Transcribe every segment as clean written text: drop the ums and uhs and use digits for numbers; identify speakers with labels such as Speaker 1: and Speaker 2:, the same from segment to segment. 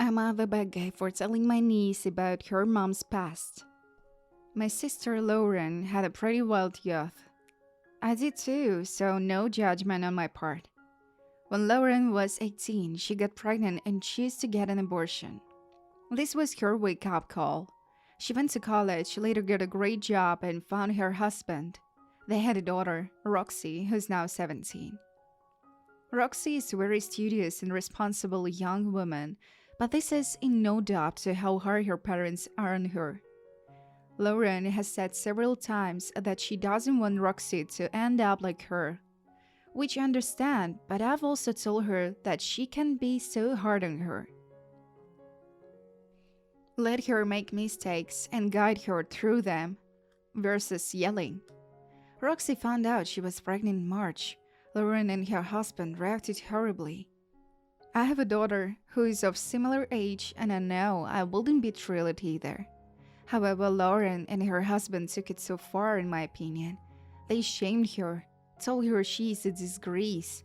Speaker 1: I'm the bad guy for telling my niece about her mom's past. My sister Lauren had a pretty wild youth. I did too, so no judgment on my part. When Lauren was 18, she got pregnant and chose to get an abortion. This was her wake up call. She went to college, later got a great job, and found her husband. They had a daughter, Roxy, who's now 17. Roxy is a very studious and responsible young woman, but this is in no doubt to how hard her parents are on her. Lauren has said several times that she doesn't want Roxy to end up like her, which I understand, but I've also told her that she can be so hard on her. Let her make mistakes and guide her through them, versus yelling. Roxy found out she was pregnant in March. Lauren and her husband reacted horribly. I have a daughter who is of similar age, and I know I wouldn't be thrilled either. However, Lauren and her husband took it so far, in my opinion. They shamed her, told her she is a disgrace.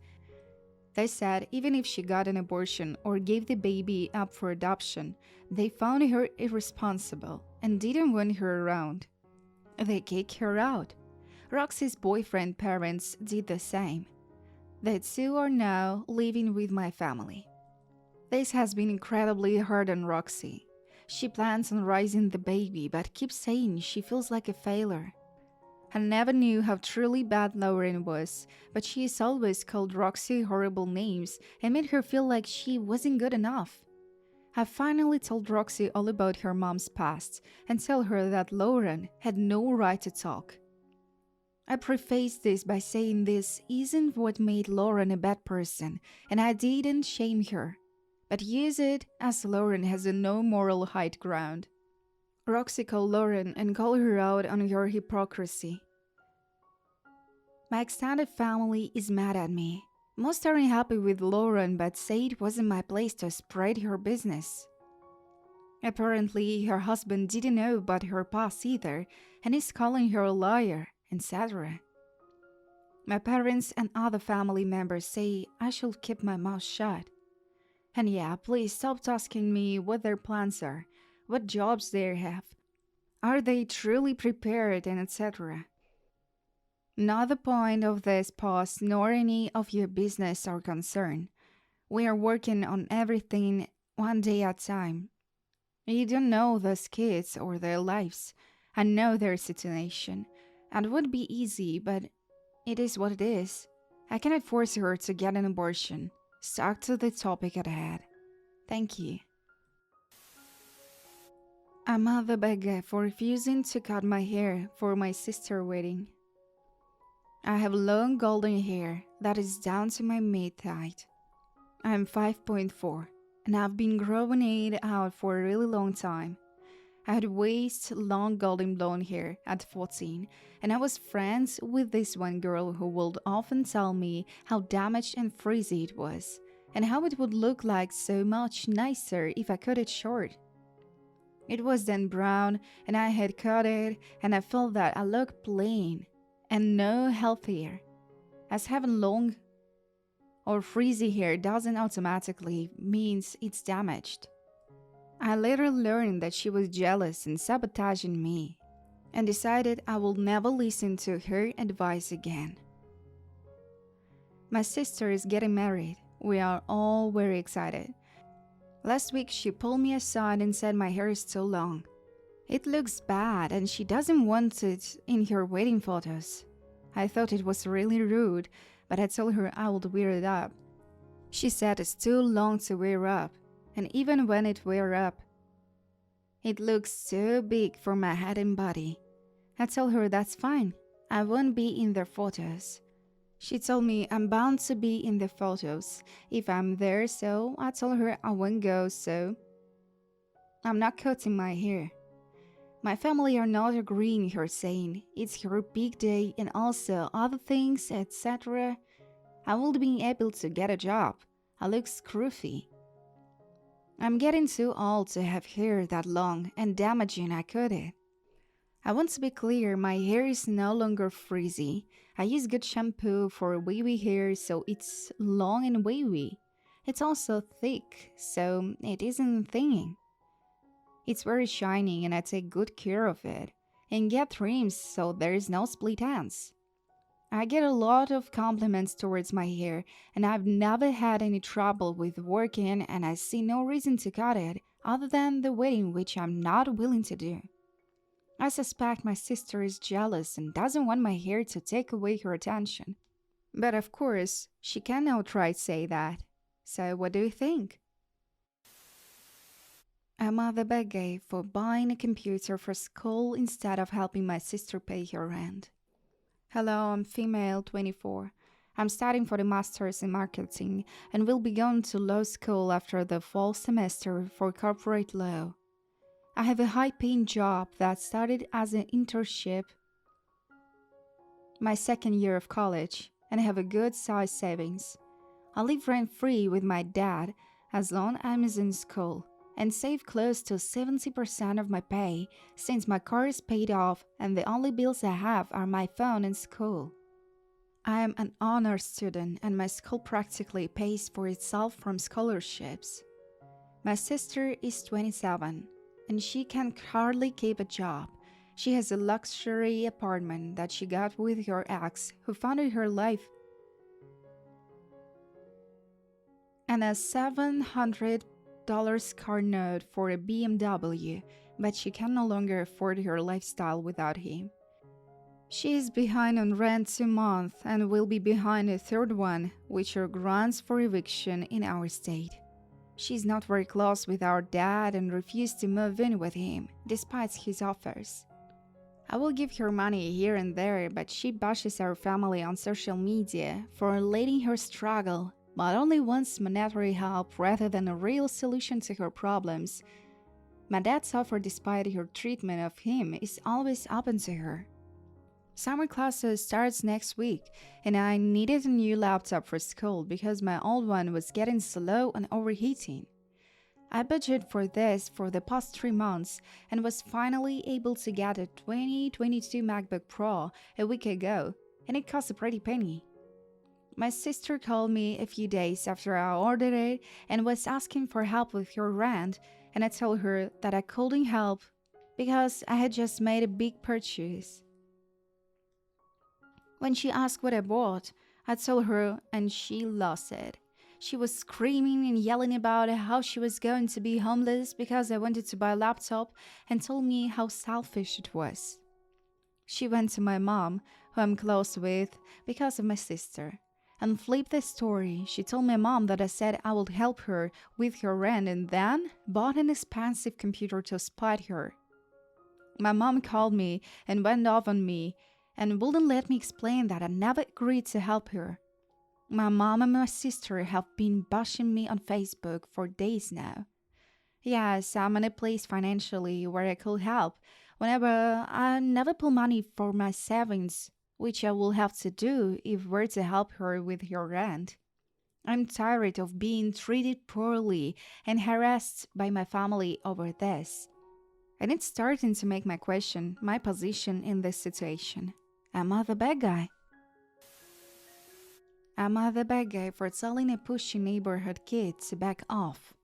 Speaker 1: They said even if she got an abortion or gave the baby up for adoption, they found her irresponsible and didn't want her around. They kicked her out. Roxy's boyfriend parents did the same. The two are now living with my family. This has been incredibly hard on Roxy. She plans on raising the baby but keeps saying she feels like a failure. I never knew how truly bad Lauren was, but she has always called Roxy horrible names and made her feel like she wasn't good enough. I finally told Roxy all about her mom's past and tell her that Lauren had no right to talk. I prefaced this by saying this isn't what made Lauren a bad person, and I didn't shame her, but use it as Lauren has a no moral high ground. Roxy called Lauren and called her out on her hypocrisy. My extended family is mad at me. Most aren't happy with Lauren but say it wasn't my place to spread her business. Apparently, her husband didn't know about her past either and is calling her a liar, etc. My parents and other family members say I should keep my mouth shut. And yeah, please stop asking me what their plans are, what jobs they have, are they truly prepared, and etc. Not the point of this post nor any of your business or concern. We are working on everything one day at a time. You don't know those kids or their lives. I know their situation. And it would be easy, but it is what it is. I cannot force her to get an abortion. Stuck to the topic at hand. Thank you. I'm the bad guy for refusing to cut my hair for my sister's wedding. I have long golden hair that is down to my mid-height. I'm 5.4 and I've been growing it out for a really long time. I had waist long golden blonde hair at 14 and I was friends with this one girl who would often tell me how damaged and frizzy it was and how it would look like so much nicer if I cut it short. It was then brown and I had cut it and I felt that I looked plain and no healthier, as having long or frizzy hair doesn't automatically means it's damaged. I later learned that she was jealous and sabotaging me, and decided I will never listen to her advice again. My sister is getting married. We are all very excited. Last week she pulled me aside and said my hair is too long. It looks bad and she doesn't want it in her wedding photos. I thought it was really rude, but I told her I would wear it up. She said it's too long to wear up, and even when it wear up, it looks so big for my head and body. I told her that's fine, I won't be in their photos. She told me I'm bound to be in the photos if I'm there, so I told her I won't go, so I'm not cutting my hair. My family are not agreeing her saying it's her big day and also other things, etc. I won't be able to get a job. I look scruffy. I'm getting too old to have hair that long and damaging I cut it. I want to be clear, my hair is no longer frizzy. I use good shampoo for wavy hair so it's long and wavy. It's also thick, so it isn't thinning. It's very shiny and I take good care of it and get trims so there is no split ends. I get a lot of compliments towards my hair and I've never had any trouble with working and I see no reason to cut it other than the wedding which I'm not willing to do. I suspect my sister is jealous and doesn't want my hair to take away her attention. But of course, she can outright say that. So what do you think? Am I the bad guy for buying a computer for school instead of helping my sister pay her rent? Hello, I'm female 24. I'm studying for the master's in marketing and will be going to law school after the fall semester for corporate law. I have a high-paying job that started as an internship my second year of college and I have a good size savings. I live rent-free with my dad as long as I'm in school and save close to 70% of my pay since my car is paid off and the only bills I have are my phone and school. I am an honor student and my school practically pays for itself from scholarships. My sister is 27 and she can hardly keep a job. She has a luxury apartment that she got with her ex who funded her life and a $700 car note for a BMW, but she can no longer afford her lifestyle without him. She is behind on rent 2 months and will be behind a third one, which are grants for eviction in our state. She's not very close with our dad and refused to move in with him, despite his offers. I will give her money here and there, but she bashes our family on social media for letting her struggle, but only wants monetary help rather than a real solution to her problems. My dad's offer despite her treatment of him is always open to her. Summer classes starts next week and I needed a new laptop for school because my old one was getting slow and overheating. I budgeted for this for the past 3 months and was finally able to get a 2022 MacBook Pro a week ago, and it cost a pretty penny. My sister called me a few days after I ordered it and was asking for help with her rent, and I told her that I couldn't help because I had just made a big purchase. When she asked what I bought, I told her and she lost it. She was screaming and yelling about how she was going to be homeless because I wanted to buy a laptop and told me how selfish it was. She went to my mom, who I'm close with because of my sister, and flipped the story. She told my mom that I said I would help her with her rent and then bought an expensive computer to spite her. My mom called me and went off on me and wouldn't let me explain that I never agreed to help her. My mom and my sister have been bashing me on Facebook for days now. Yes, I'm in a place financially where I could help whenever I never pull money for my savings, which I will have to do if we're to help her with her rent. I'm tired of being treated poorly and harassed by my family over this. And it's starting to make me question my position in this situation. Am I the bad guy? Am I the bad guy for telling a pushy neighborhood kid to back off?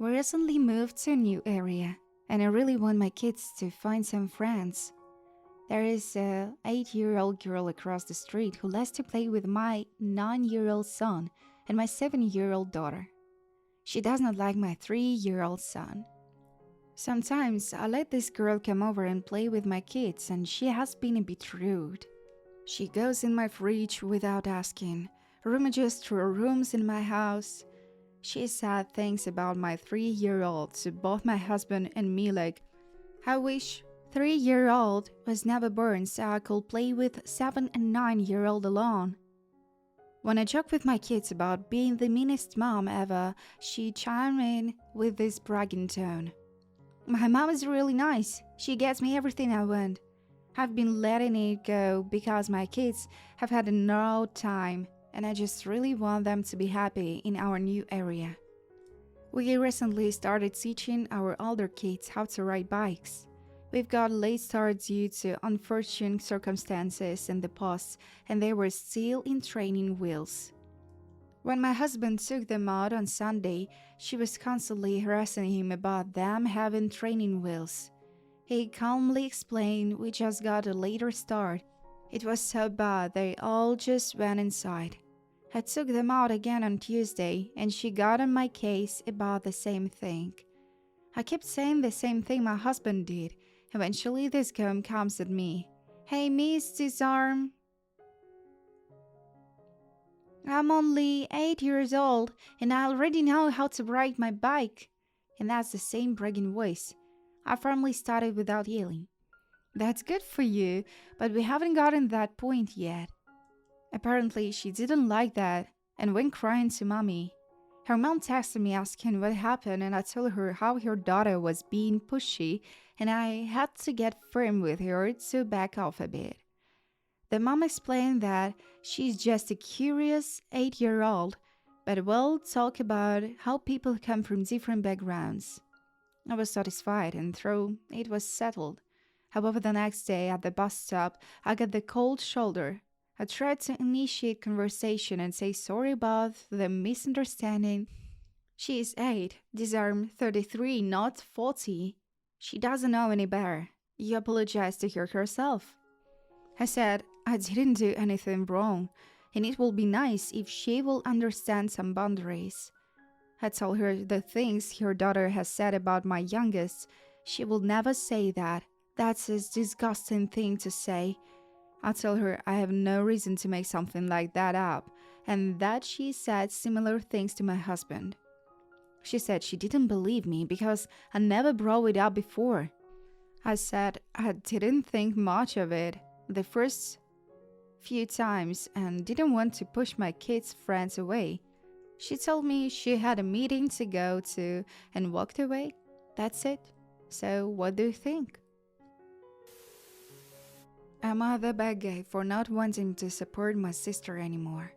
Speaker 1: We recently moved to a new area, and I really want my kids to find some friends. There is a 8-year-old girl across the street who likes to play with my 9-year-old son and my 7-year-old daughter. She does not like my 3-year-old son. Sometimes I let this girl come over and play with my kids and she has been a bit rude. She goes in my fridge without asking, rummages through rooms in my house. She said things about my 3-year-old to both my husband and me like, I wish 3-year-old was never born so I could play with 7 and 9-year-old alone. When I joke with my kids about being the meanest mom ever, she chimes in with this bragging tone. My mom is really nice. She gets me everything I want. I've been letting it go because my kids have had a no time and I just really want them to be happy in our new area. We recently started teaching our older kids how to ride bikes. We've got late start due to unfortunate circumstances in the past and they were still in training wheels. When my husband took them out on Sunday, she was constantly harassing him about them having training wheels. He calmly explained we just got a later start. It was so bad they all just went inside. I took them out again on Tuesday and she got on my case about the same thing. I kept saying the same thing my husband did. Eventually this comb comes at me. "Hey miss, disarm. I'm only 8 years old and I already know how to ride my bike." And that's the same bragging voice. I firmly started without yelling. "That's good for you, but we haven't gotten that point yet." Apparently, she didn't like that and went crying to mommy. Her mom texted me asking what happened and I told her how her daughter was being pushy and I had to get firm with her to back off a bit. The mom explained that she's just a curious 8-year-old, but will talk about how people come from different backgrounds. I was satisfied and thought it was settled. However, the next day at the bus stop, I got the cold shoulder. I tried to initiate conversation and say sorry about the misunderstanding. She is 8, disarm 33, not 40. She doesn't know any better. You apologized to her herself. I said I didn't do anything wrong, and it will be nice if she will understand some boundaries. I told her the things her daughter has said about my youngest. She will never say that. That's a disgusting thing to say. I told her I have no reason to make something like that up, and that she said similar things to my husband. She said she didn't believe me because I never brought it up before. I said I didn't think much of it the first few times and didn't want to push my kids' friends away. She told me she had a meeting to go to and walked away. That's it. So what do you think? Am I the bad guy for not wanting to support my sister anymore?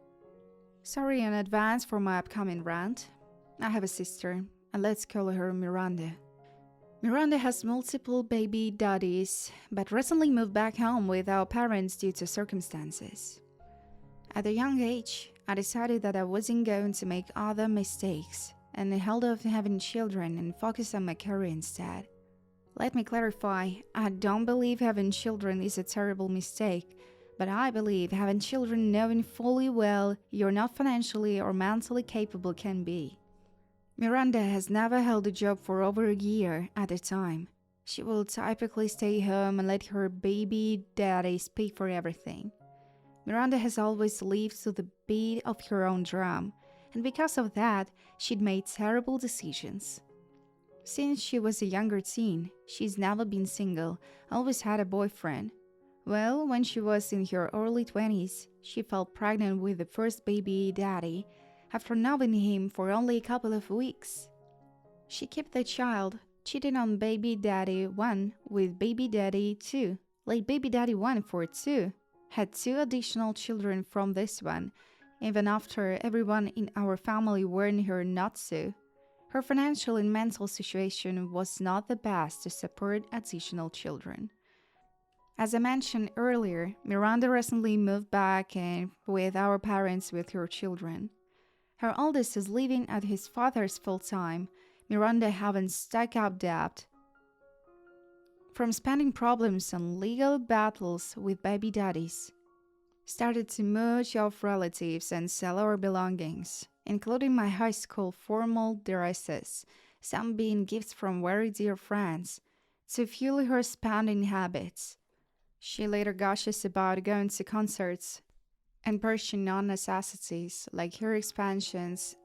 Speaker 1: Sorry in advance for my upcoming rant. I have a sister, and let's call her Miranda. Miranda has multiple baby daddies, but recently moved back home with our parents due to circumstances. At a young age, I decided that I wasn't going to make other mistakes and held off having children and focused on my career instead. Let me clarify, I don't believe having children is a terrible mistake, but I believe having children knowing fully well you're not financially or mentally capable can be. Miranda has never held a job for over a year at a time. She will typically stay home and let her baby daddies pay for everything. Miranda has always lived to the beat of her own drum, and because of that, she'd made terrible decisions. Since she was a younger teen, she's never been single, always had a boyfriend. Well, when she was in her early 20s, she fell pregnant with the first baby daddy after knowing him for only a couple of weeks. She kept the child, cheated on baby daddy 1 with baby daddy 2, laid baby daddy 1 for 2, had 2 additional children from this one, even after everyone in our family warned her not to. Her financial and mental situation was not the best to support additional children. As I mentioned earlier, Miranda recently moved back in with our parents with her children. Her oldest is living at his father's full-time, Miranda having stacked up debt from spending problems on legal battles with baby daddies. Started to mooch off relatives and sell our belongings, including my high school formal dresses, some being gifts from very dear friends, to fuel her spending habits. She later gushes about going to concerts and purchasing non-necessities like hair expansions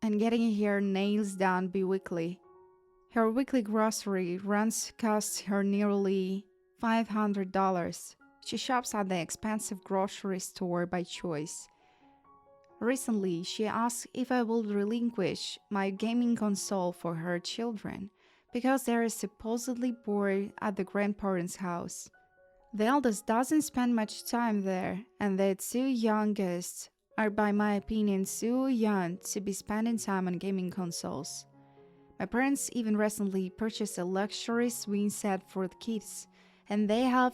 Speaker 1: and getting her nails done bi-weekly. Her weekly grocery runs cost her nearly $500. She shops at the expensive grocery store by choice. Recently, she asked if I would relinquish my gaming console for her children, because they are supposedly bored at the grandparents' house. The eldest doesn't spend much time there, and the 2 youngest are, by my opinion, too young to be spending time on gaming consoles. My parents even recently purchased a luxury swing set for the kids, and they have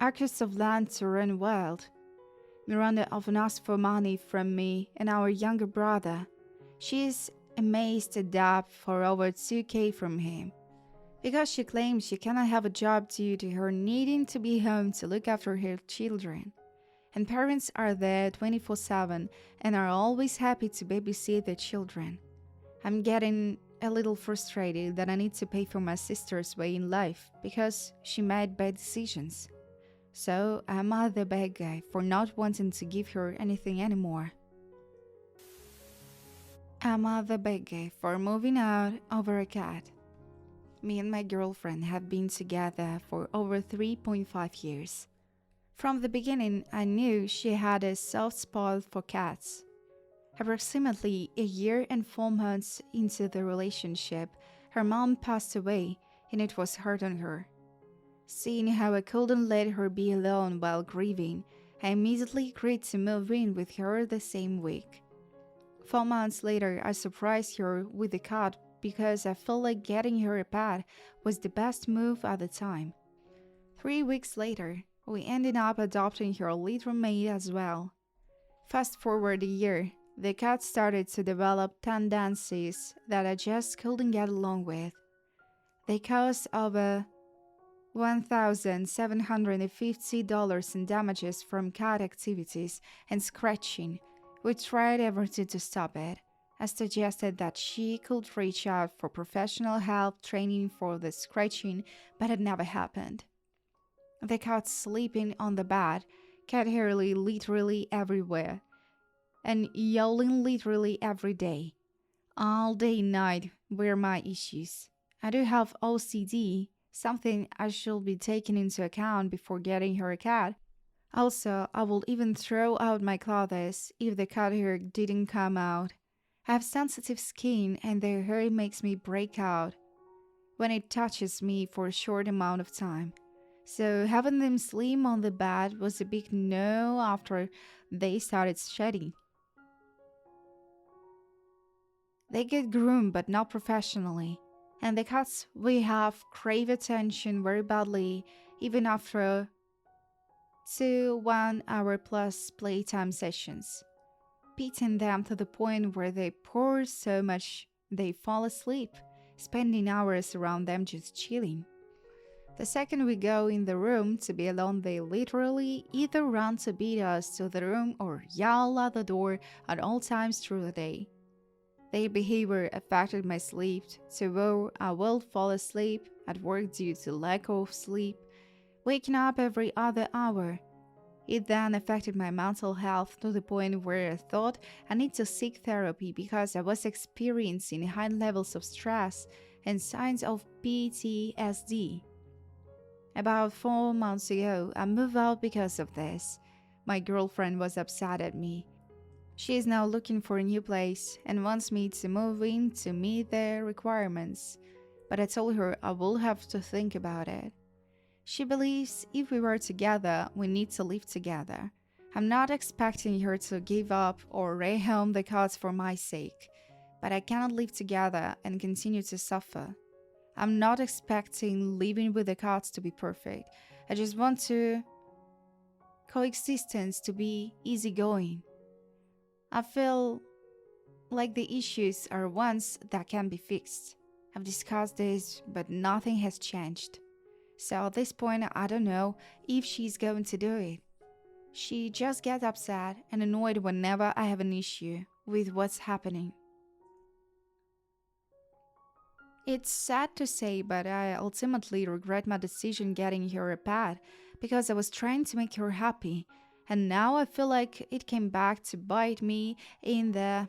Speaker 1: acres of land to run wild. Miranda often asks for money from me and our younger brother. She is amazed at Dad for over 2K from him, because she claims she cannot have a job due to her needing to be home to look after her children. And parents are there 24/7 and are always happy to babysit their children. I'm getting a little frustrated that I need to pay for my sister's way in life because she made bad decisions. So I'm the bad guy for not wanting to give her anything anymore. I'm the bad guy for moving out over a cat. Me and my girlfriend have been together for over 3.5 years. From the beginning, I knew she had a soft spot for cats. Approximately a year and 4 months into the relationship, her mom passed away, and it was hard on her. Seeing how I couldn't let her be alone while grieving, I immediately agreed to move in with her the same week. 4 months later, I surprised her with a cat because I felt like getting her a pet was the best move at the time. 3 weeks later, we ended up adopting her little mate as well. Fast forward a year, the cat started to develop tendencies that I just couldn't get along with. They caused over $1,750 in damages from cat activities and scratching. We tried everything to stop it. I suggested that she could reach out for professional help training for the scratching, but it never happened. The cat sleeping on the bed, cat hair literally everywhere, and yelling literally every day. All day and night were my issues. I do have OCD, something I should be taking into account before getting her a cat. Also, I will even throw out my clothes if the cat hair didn't come out. I have sensitive skin and their hair makes me break out when it touches me for a short amount of time. So having them sleep on the bed was a big no after they started shedding. They get groomed but not professionally, and the cats we have crave attention very badly even after 2 1 hour plus playtime sessions, beating them to the point where they purr so much they fall asleep, spending hours around them just chilling. The second we go in the room to be alone, they literally either run to beat us to the room or yell at the door at all times through the day. Their behavior affected my sleep, so where I will fall asleep at work due to lack of sleep, waking up every other hour. It then affected my mental health to the point where I thought I need to seek therapy because I was experiencing high levels of stress and signs of PTSD. About 4 months ago, I moved out because of this. My girlfriend was upset at me. She is now looking for a new place and wants me to move in to meet their requirements, but I told her I will have to think about it. She believes if we were together, we need to live together. I'm not expecting her to give up or rehome the cats for my sake, but I cannot live together and continue to suffer. I'm not expecting living with the cats to be perfect. I just want coexistence to be easygoing. I feel like the issues are ones that can be fixed. I've discussed this, but nothing has changed. So at this point, I don't know if she's going to do it. She just gets upset and annoyed whenever I have an issue with what's happening. It's sad to say, but I ultimately regret my decision getting her a pet because I was trying to make her happy, and now I feel like it came back to bite me in the,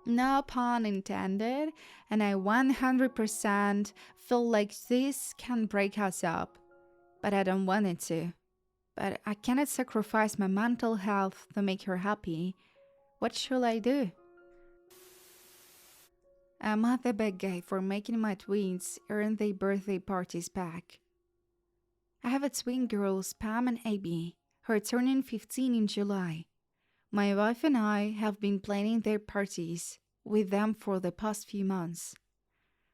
Speaker 1: no pun intended, and I 100% feel like this can break us up, but I don't want it to. But I cannot sacrifice my mental health to make her happy. What should I do? I'm not the bad guy for making my twins earn their birthday parties back. I have a twin girls, Pam and Abby, who are turning 15 in July. My wife and I have been planning their parties with them for the past few months.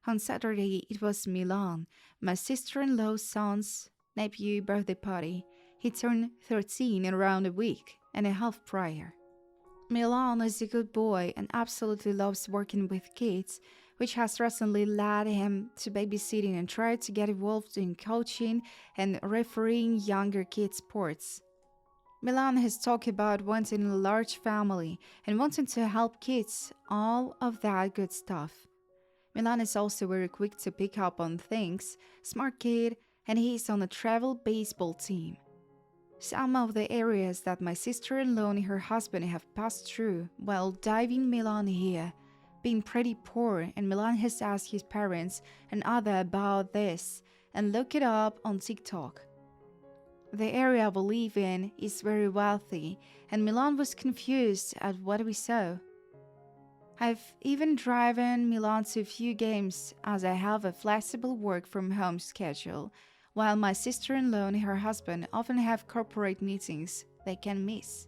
Speaker 1: On Saturday, it was Milan, my sister-in-law's son's nephew birthday party. He turned 13 around a week and a half prior. Milan is a good boy and absolutely loves working with kids, which has recently led him to babysitting and tried to get involved in coaching and refereeing younger kids' sports. Milan has talked about wanting a large family and wanting to help kids, all of that good stuff. Milan is also very quick to pick up on things, smart kid, and he's on a travel baseball team. Some of the areas that my sister-in-law and her husband have passed through while diving Milan here, being pretty poor, and Milan has asked his parents and other about this and look it up on TikTok. The area we live in is very wealthy, and Milan was confused at what we saw. I've even driven Milan to a few games as I have a flexible work from home schedule, while my sister-in-law and her husband often have corporate meetings they can miss.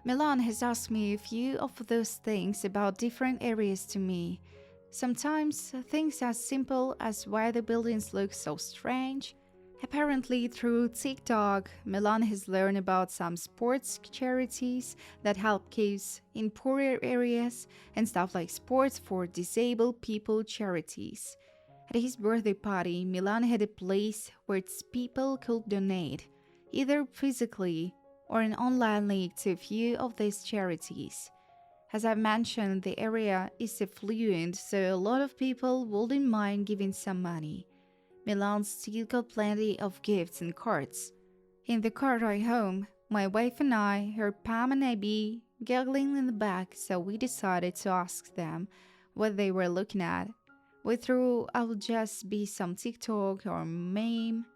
Speaker 1: Milan has asked me a few of those things about different areas to me. Sometimes things as simple as why the buildings look so strange. Apparently, through TikTok, Milan has learned about some sports charities that help kids in poorer areas and stuff like sports for disabled people charities. At his birthday party, Milan had a place where its people could donate, either physically or an online link to a few of these charities. As I mentioned, the area is affluent, so a lot of people wouldn't mind giving some money. Milan still got plenty of gifts and cards. In the car ride home, my wife and I heard Pam and Abby giggling in the back, so we decided to ask them what they were looking at. We thought it would just be some TikTok or meme.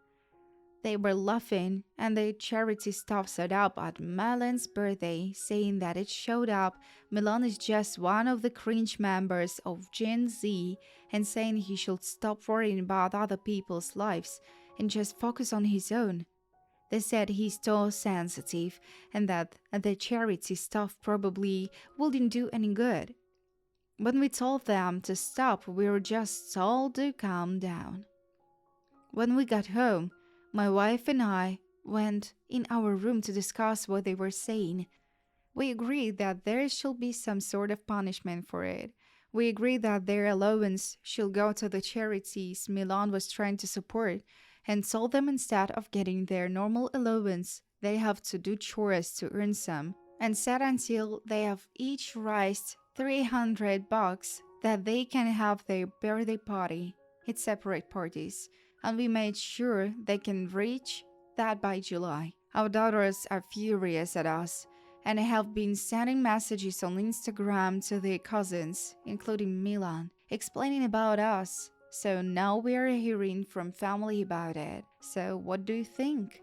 Speaker 1: They were laughing, and the charity staff set up at Milan's birthday, saying that it showed up Milan is just one of the cringe members of Gen Z, and saying he should stop worrying about other people's lives and just focus on his own. They said he's so sensitive and that the charity stuff probably wouldn't do any good. When we told them to stop, we were just told to calm down. When we got home, my wife and I went in our room to discuss what they were saying. We agreed that there should be some sort of punishment for it. We agreed that their allowance should go to the charities Milan was trying to support, and told them instead of getting their normal allowance, they have to do chores to earn some, and said until they have each raised $300 that they can have their birthday party. It's separate parties, and we made sure they can reach that by July. Our daughters are furious at us and have been sending messages on Instagram to their cousins, including Milan, explaining about us. So now we are hearing from family about it. So what do you think?